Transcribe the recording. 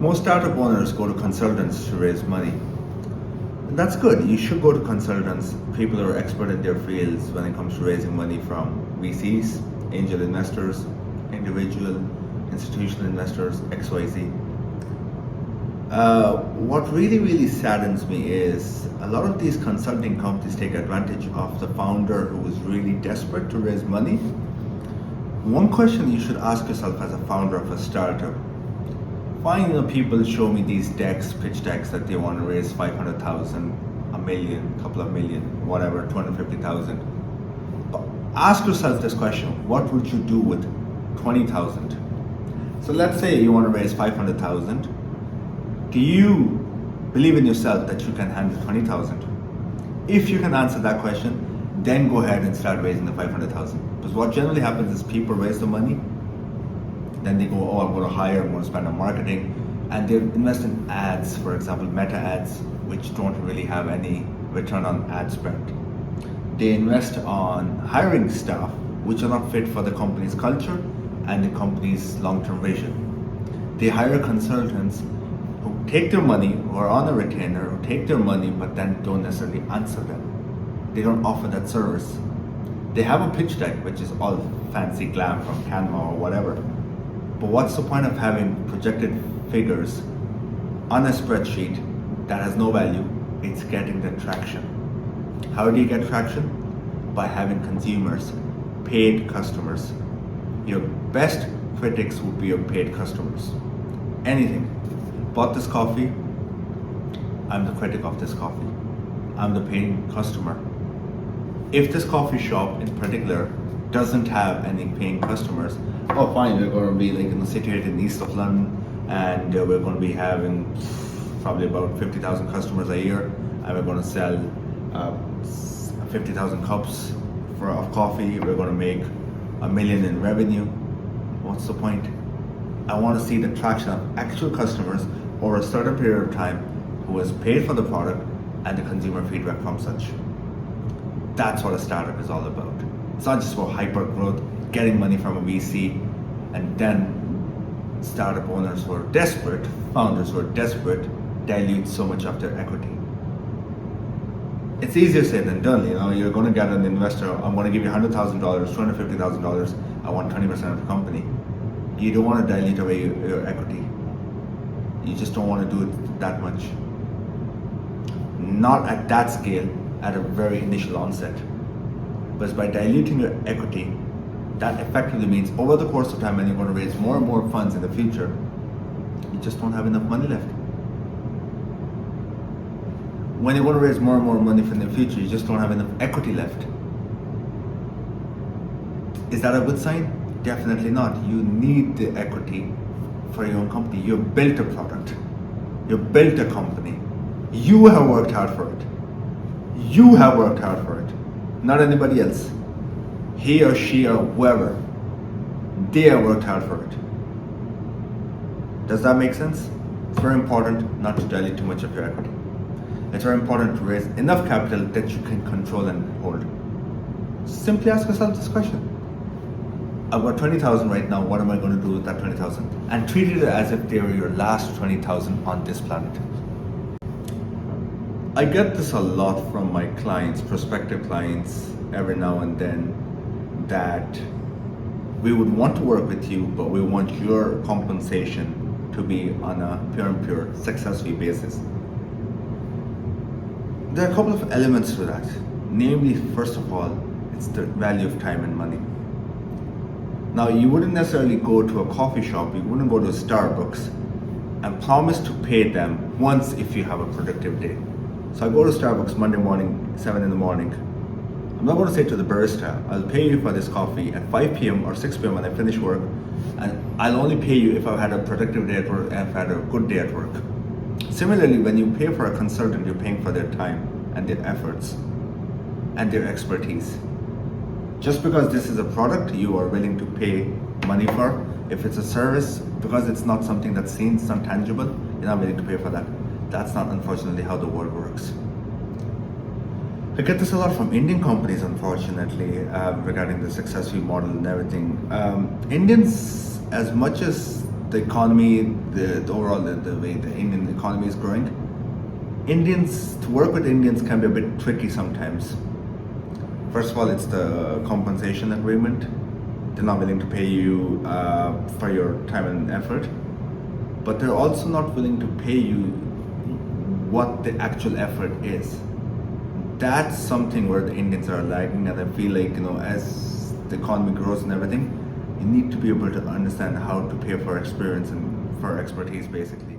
Most startup owners go to consultants to raise money. And that's good. You should go to consultants, people who are expert in their fields when it comes to raising money from VCs, angel investors, individual, institutional investors, XYZ. What really saddens me is a lot of these consulting companies take advantage of the founder who is really desperate to raise money. One question you should ask yourself as a founder of a startup: fine, people show me these decks, pitch decks that they want to raise 500,000, a million, couple of million, whatever, 250,000. But ask yourself this question: what would you do with 20,000? So let's say you want to raise 500,000. Do you believe in yourself that you can handle 20,000? If you can answer that question, then go ahead and start raising the 500,000. Because what generally happens is people raise the money, then they go, oh, I'm going to hire, I'm going to spend on marketing, and they invest in ads, for example, meta ads, which don't really have any return on ad spend. They invest on hiring staff, which are not fit for the company's culture and the company's long-term vision. They hire consultants who take their money, who are on a retainer, who take their money, but then don't necessarily answer them. They don't offer that service. They have a pitch deck, which is all fancy glam from Canva or whatever. But what's the point of having projected figures on a spreadsheet that has no value? It's getting the traction. How do you get traction? By having consumers, paid customers. Your best critics would be your paid customers. Anything. Bought this coffee, I'm the critic of this coffee. I'm the paying customer. If this coffee shop in particular doesn't have any paying customers, oh fine, we're going to be situated in the east of London, and we're going to be having probably about 50,000 customers a year, and we're going to sell 50,000 cups of coffee. We're going to make $1 million in revenue. What's the point? I want to see the traction of actual customers over a certain period of time who has paid for the product and the consumer feedback from such. That's what a startup is all about. It's not just for hyper growth, getting money from a VC, and then startup owners who are desperate, founders who are desperate, dilute so much of their equity. It's easier said than done. You're going to get an investor. I'm going to give you $100,000, $250,000. I want 20% of the company. You don't want to dilute away your equity. You just don't want to do it that much. Not at that scale, at a very initial onset. But by diluting your equity, that effectively means over the course of time, when you're going to raise more and more funds in the future, you just don't have enough money left. When you're going to raise more and more money from the future, you just don't have enough equity left. Is that a good sign? Definitely not. You need the equity for your own company. You built a product. You built a company. You have worked hard for it. You have worked hard for it. Not anybody else. He or she or whoever. They have worked hard for it. Does that make sense? It's very important not to dilute too much of your equity. It's very important to raise enough capital that you can control and hold. Simply ask yourself this question. I've got 20,000 right now, what am I going to do with that 20,000? And treat it as if they were your last 20,000 on this planet. I get this a lot from my clients, prospective clients, every now and then, that we would want to work with you, but we want your compensation to be on a pure success fee basis. There are a couple of elements to that. Namely, first of all, it's the value of time and money. Now, you wouldn't necessarily go to a coffee shop, you wouldn't go to a Starbucks and promise to pay them once if you have a productive day. So I go to Starbucks Monday morning, 7 in the morning. I'm not going to say to the barista, I'll pay you for this coffee at 5 p.m. or 6 p.m. when I finish work, and I'll only pay you if I've had a productive day at work and I've had a good day at work. Similarly, when you pay for a consultant, you're paying for their time and their efforts and their expertise. Just because this is a product you are willing to pay money for, if it's a service, because it's not something that's seen, it's not tangible, you're not willing to pay for that. That's not, unfortunately, how the world works. I get this a lot from Indian companies, unfortunately, regarding the success fee model and everything. Indians, as much as the economy, the overall the way the Indian economy is growing, to work with Indians can be a bit tricky sometimes. First of all, it's the compensation agreement. They're not willing to pay you for your time and effort, but they're also not willing to pay you what the actual effort is. That's something where the Indians are lagging, and I feel like, as the economy grows and everything, you need to be able to understand how to pay for experience and for expertise, basically.